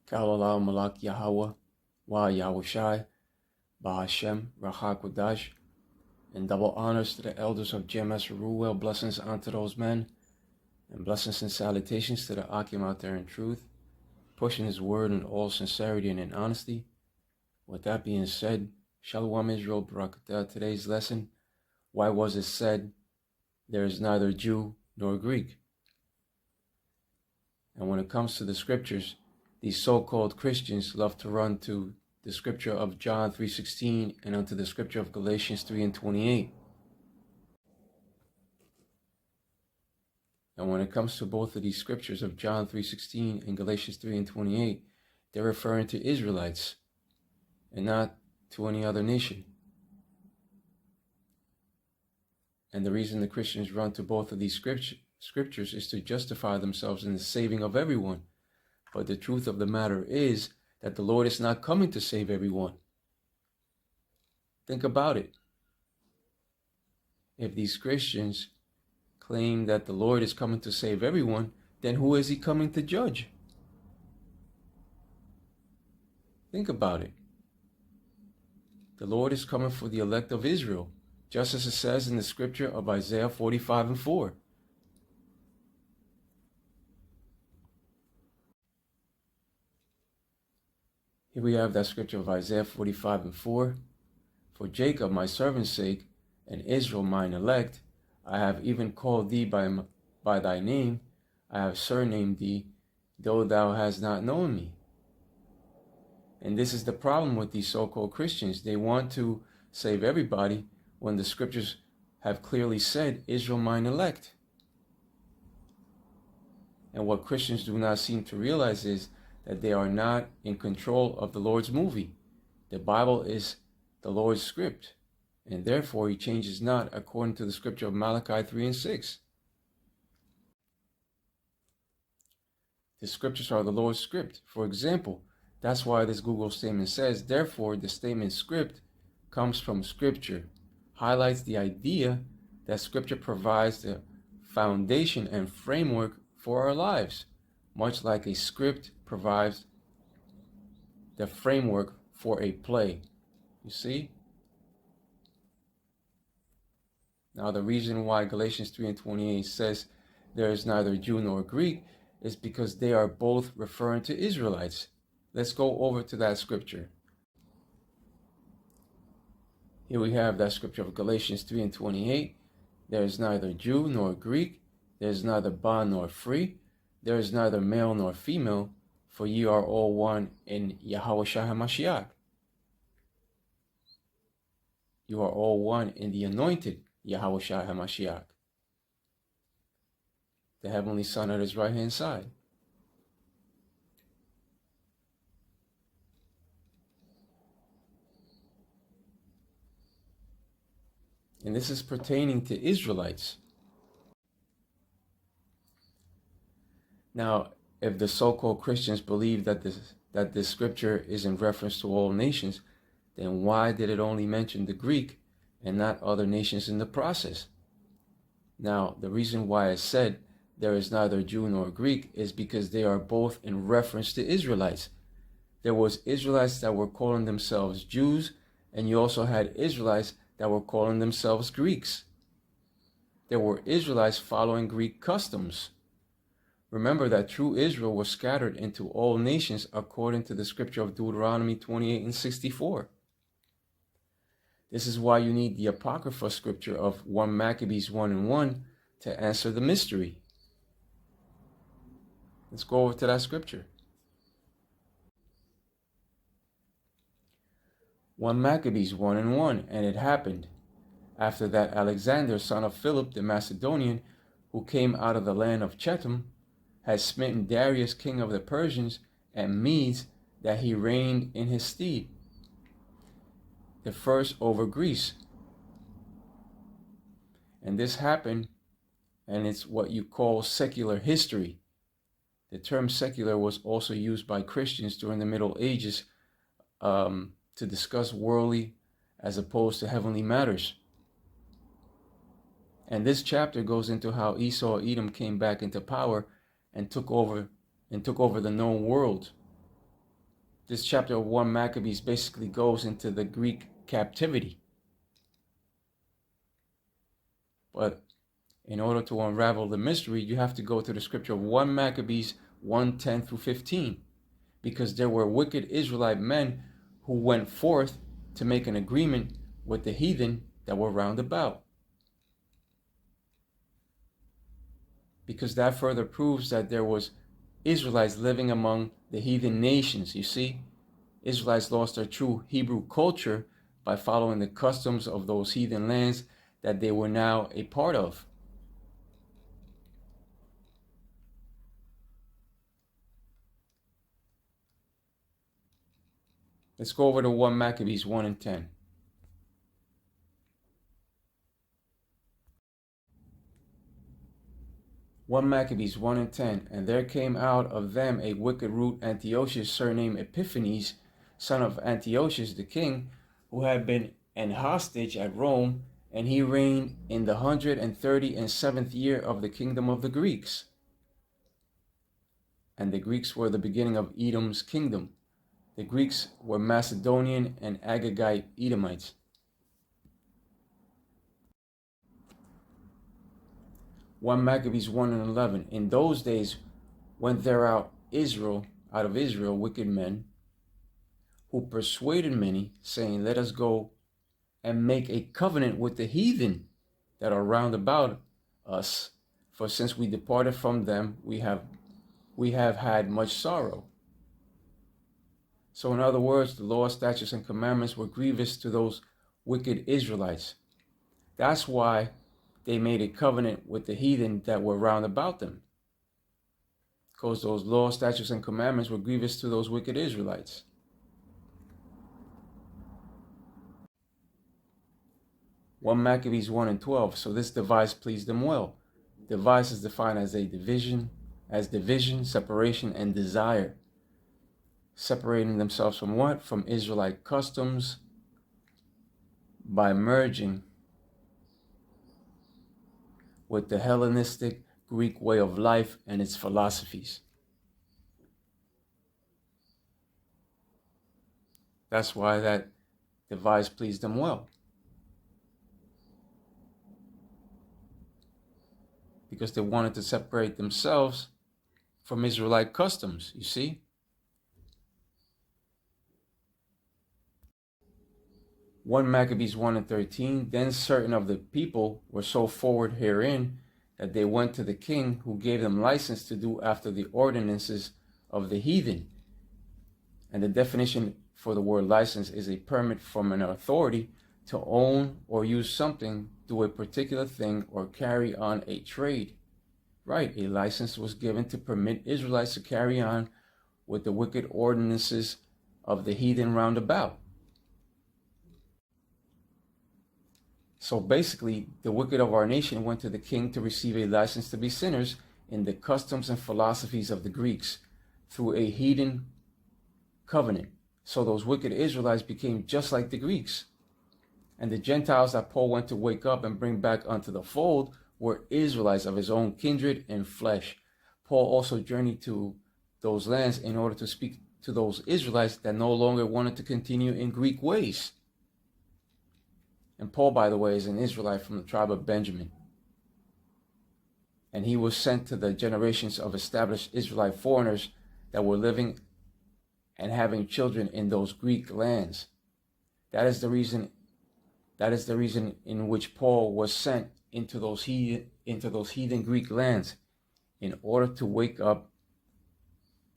Kalala Malak Yahweh, Wa Yahushai, Bahashem, Rahakwadash, and double honors to the elders of GMS Ruel, blessings unto those men, and blessings and salutations to the Akim out there in truth, pushing his word in all sincerity and in honesty. With that being said, Shalom Israel, Barakatah. Today's lesson, why was it said, there is neither Jew nor Greek? And when it comes to the scriptures, these so-called Christians love to run to the scripture of John 3:16 and unto the scripture of Galatians 3:28. And when it comes to both of these scriptures of John 3:16 and Galatians 3:28, they're referring to Israelites and not to any other nation. And the reason the Christians run to both of these scriptures is to justify themselves in the saving of everyone. But the truth of the matter is that the Lord is not coming to save everyone. Think about it. If these Christians claim that the Lord is coming to save everyone, then who is he coming to judge? Think about it. The Lord is coming for the elect of Israel, just as it says in the scripture of Isaiah 45:4. Here we have that scripture of Isaiah 45:4. For Jacob, my servant's sake, and Israel, mine elect, I have even called thee by thy name. I have surnamed thee, though thou hast not known me. And this is the problem with these so-called Christians. They want to save everybody when the scriptures have clearly said, Israel, mine elect. And what Christians do not seem to realize is that they are not in control of the Lord's movie. The Bible is the Lord's script, and therefore he changes not, according to the scripture of Malachi 3:6. The scriptures are the Lord's script. For example, that's why this Google statement says, therefore the statement script comes from scripture, highlights the idea that scripture provides the foundation and framework for our lives, much like a script provides the framework for a play. You see? Now the reason why Galatians 3:28 says there is neither Jew nor Greek is because they are both referring to Israelites. Let's go over to that scripture. Here we have that scripture of Galatians 3:28. There is neither Jew nor Greek, there is neither bond nor free, there is neither male nor female, for ye are all one in Yahushua HaMashiach. You are all one in the anointed Yahushua HaMashiach, the heavenly Son at his right hand side. And this is pertaining to Israelites. Now, if the so-called Christians believe that this scripture is in reference to all nations, then why did it only mention the Greek and not other nations in the process? Now, the reason why it said there is neither Jew nor Greek is because they are both in reference to Israelites. There was Israelites that were calling themselves Jews, and you also had Israelites that were calling themselves Greeks. There were Israelites following Greek customs. Remember that true Israel was scattered into all nations according to the scripture of Deuteronomy 28:64. This is why you need the Apocrypha scripture of 1 Maccabees 1:1 to answer the mystery. Let's go over to that scripture. 1 Maccabees 1:1, and it happened, after that Alexander, son of Philip the Macedonian, who came out of the land of Chetam, had smitten Darius, king of the Persians and Medes, that he reigned in his stead, the first over Greece. And this happened, and it's what you call secular history. The term secular was also used by Christians during the Middle Ages to discuss worldly as opposed to heavenly matters. And this chapter goes into how Esau, Edom came back into power and took over the known world. this chapter of 1 Maccabees basically goes into the Greek captivity. But in order to unravel the mystery, you have to go to the scripture of 1 Maccabees 1:10 through 15, because there were wicked Israelite men who went forth to make an agreement with the heathen that were round about. Because that further proves that there was Israelites living among the heathen nations. You see, Israelites lost their true Hebrew culture by following the customs of those heathen lands that they were now a part of. Let's go over to 1 Maccabees 1 and 10. One Maccabees 1 and 10, and there came out of them a wicked root Antiochus, surnamed Epiphanes, son of Antiochus the king, who had been an hostage at Rome, and he reigned in the 137th year of the kingdom of the Greeks. And the Greeks were the beginning of Edom's kingdom. The Greeks were Macedonian and Agagite Edomites. One Maccabees 1 and 11. In those days went there out of Israel wicked men, who persuaded many, saying, Let us go and make a covenant with the heathen that are round about us, for since we departed from them, we have had much sorrow. So in other words, the law, statutes, and commandments were grievous to those wicked Israelites. That's why they made a covenant with the heathen that were round about them, because those laws, statutes, and commandments were grievous to those wicked Israelites. One Maccabees 1 and 12. So this device pleased them well. Device is defined as division, separation, and desire. Separating themselves from what? From Israelite customs by merging with the Hellenistic Greek way of life and its philosophies. That's why that device pleased them well. Because they wanted to separate themselves from Israelite customs, you see? 1 Maccabees 1 and 13, then certain of the people were so forward herein that they went to the king, who gave them license to do after the ordinances of the heathen. And the definition for the word license is a permit from an authority to own or use something, do a particular thing, or carry on a trade. Right, a license was given to permit Israelites to carry on with the wicked ordinances of the heathen round about. So basically, the wicked of our nation went to the king to receive a license to be sinners in the customs and philosophies of the Greeks through a heathen covenant. So those wicked Israelites became just like the Greeks. And the Gentiles that Paul went to wake up and bring back unto the fold were Israelites of his own kindred and flesh. Paul also journeyed to those lands in order to speak to those Israelites that no longer wanted to continue in Greek ways. And Paul, by the way, is an Israelite from the tribe of Benjamin. And he was sent to the generations of established Israelite foreigners that were living and having children in those Greek lands. That is the reason in which Paul was sent into those heathen Greek lands, in order to wake up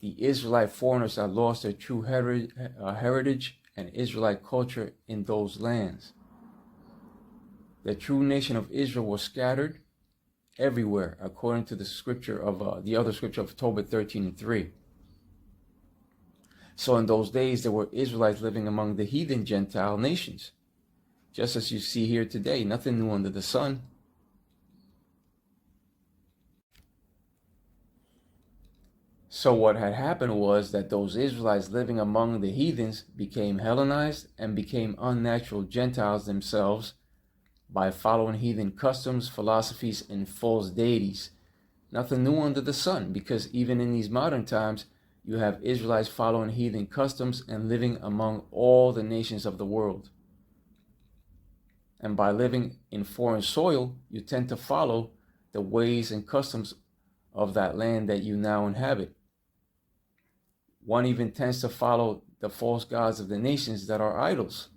the Israelite foreigners that lost their true heritage and Israelite culture in those lands. The true nation of Israel was scattered everywhere, according to the scripture of the other scripture of Tobit 13 and 3. So in those days, there were Israelites living among the heathen Gentile nations, just as you see here today. Nothing new under the sun. So what had happened was that those Israelites living among the heathens became Hellenized and became unnatural Gentiles themselves by following heathen customs, philosophies, and false deities. Nothing new under the sun, because even in these modern times, you have Israelites following heathen customs and living among all the nations of the world. And by living in foreign soil, you tend to follow the ways and customs of that land that you now inhabit. One even tends to follow the false gods of the nations that are idols.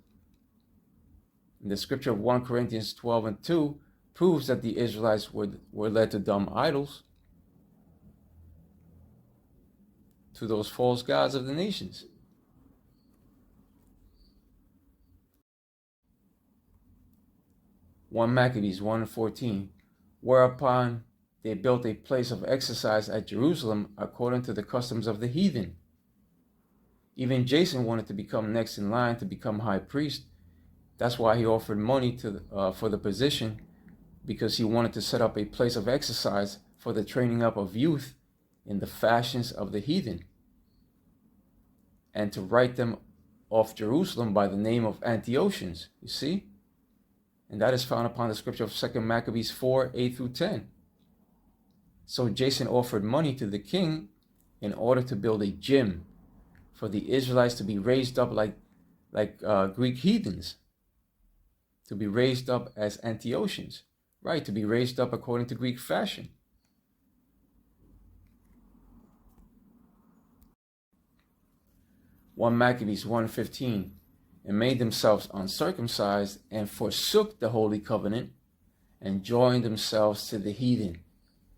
And the scripture of 1 Corinthians 12:2 proves that the Israelites were led to dumb idols, to those false gods of the nations. Maccabees 1:14, whereupon they built a place of exercise at Jerusalem according to the customs of the heathen. Even Jason wanted to become next in line to become high priest. That's why he offered money for the position, because he wanted to set up a place of exercise for the training up of youth in the fashions of the heathen, and to write them off Jerusalem by the name of Antiochians, you see? And that is found upon the scripture of 2 Maccabees 4:8-10. So Jason offered money to the king in order to build a gym for the Israelites to be raised up like Greek heathens, to be raised up as Antiochians, right? To be raised up according to Greek fashion. Maccabees 1:15, and made themselves uncircumcised and forsook the holy covenant and joined themselves to the heathen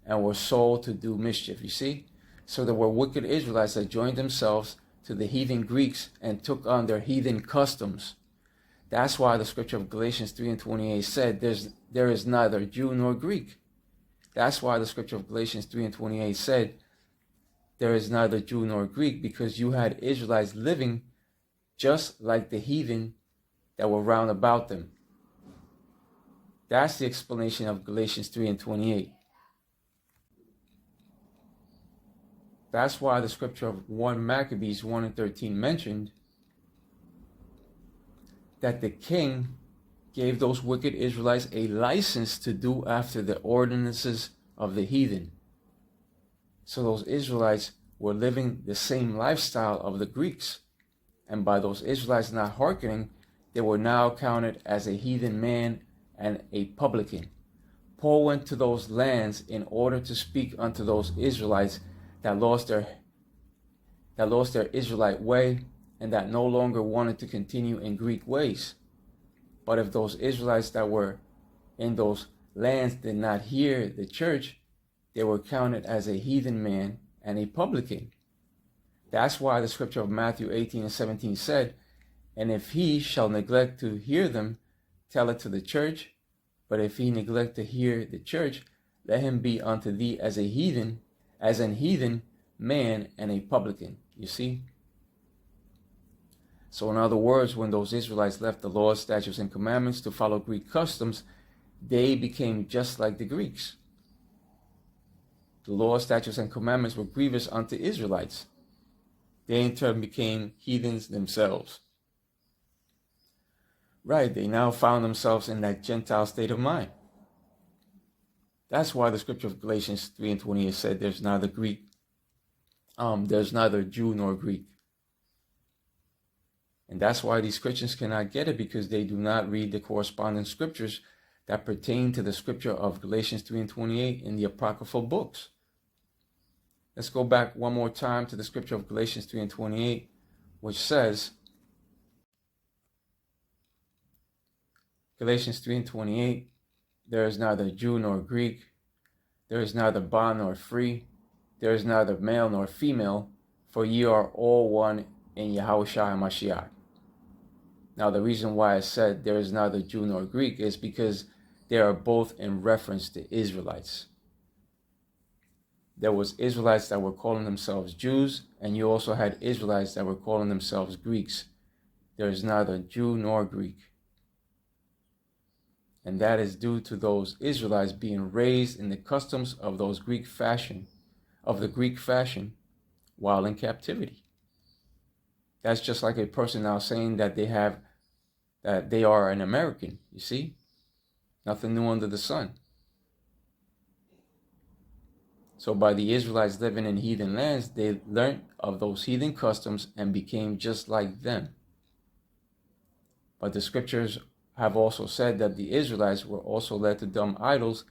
and were sold to do mischief. You see? So there were wicked Israelites that joined themselves to the heathen Greeks and took on their heathen customs. That's why the scripture of Galatians 3:28 said there is neither Jew nor Greek. That's why the scripture of Galatians 3:28 said there is neither Jew nor Greek, because you had Israelites living just like the heathen that were round about them. That's the explanation of Galatians 3:28. That's why the scripture of 1 Maccabees 1:13 mentioned that the king gave those wicked Israelites a license to do after the ordinances of the heathen. So those Israelites were living the same lifestyle of the Greeks. And by those Israelites not hearkening, they were now counted as a heathen man and a publican. Paul went to those lands in order to speak unto those Israelites that lost their Israelite way and that no longer wanted to continue in Greek ways. But if those Israelites that were in those lands did not hear the church, they were counted as a heathen man and a publican. That's why the scripture of Matthew 18:17 said, and if he shall neglect to hear them, tell it to the church. But if he neglect to hear the church, let him be unto thee as an heathen man and a publican. You see? So in other words, when those Israelites left the laws, statutes, and commandments to follow Greek customs, they became just like the Greeks. The laws, statutes, and commandments were grievous unto Israelites. They in turn became heathens themselves. Right, they now found themselves in that Gentile state of mind. That's why the scripture of Galatians 3:28 said there's neither Jew nor Greek. And that's why these Christians cannot get it, because they do not read the corresponding scriptures that pertain to the scripture of Galatians 3:28 in the apocryphal books. Let's go back one more time to the scripture of Galatians 3:28, which says, Galatians 3:28, there is neither Jew nor Greek, there is neither bond nor free, there is neither male nor female, for ye are all one in Yahushua HaMashiach. Now the reason why I said there is neither Jew nor Greek is because they are both in reference to Israelites. There was Israelites that were calling themselves Jews, and you also had Israelites that were calling themselves Greeks. There is neither Jew nor Greek. And that is due to those Israelites being raised in the customs of the Greek fashion, while in captivity. That's just like a person now saying that they are an American, you see? Nothing new under the sun. So by the Israelites living in heathen lands, they learned of those heathen customs and became just like them. But the scriptures have also said that the Israelites were also led to dumb idols.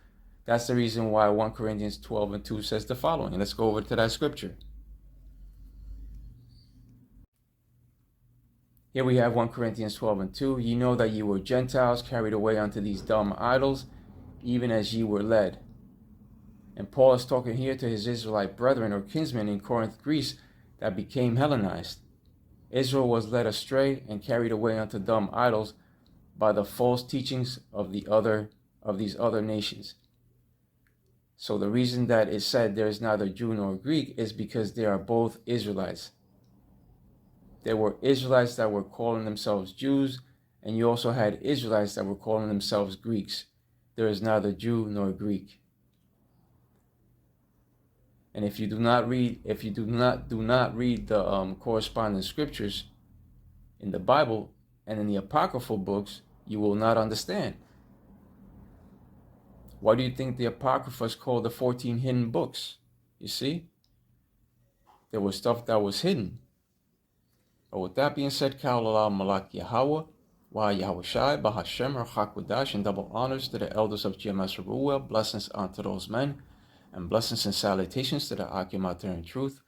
That's the reason why 1 Corinthians 12:2 says the following. Let's go over to that scripture. Here we have 1 Corinthians 12:2. Ye know that ye were Gentiles carried away unto these dumb idols, even as ye were led. And Paul is talking here to his Israelite brethren or kinsmen in Corinth, Greece, that became Hellenized. Israel was led astray and carried away unto dumb idols by the false teachings of these other nations. So the reason that it said there is neither Jew nor Greek is because they are both Israelites. There were Israelites that were calling themselves Jews, and you also had Israelites that were calling themselves Greeks. There is neither Jew nor Greek. And if you do not read the corresponding scriptures in the Bible and in the apocryphal books, you will not understand. Why do you think the Apocrypha is called the 14 hidden books? You see, there was stuff that was hidden. But with that being said, Ka'alala Malak Yahweh, Wa Yahweh Shai, Bahashem, Rachakwadash, and double honors to the elders of GMS Ruel, blessings unto those men, and blessings and salutations to the Akim out there in truth,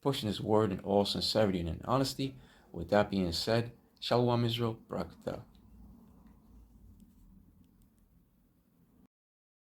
pushing his word in all sincerity and in honesty. With that being said, Shalom Israel, Barakatah.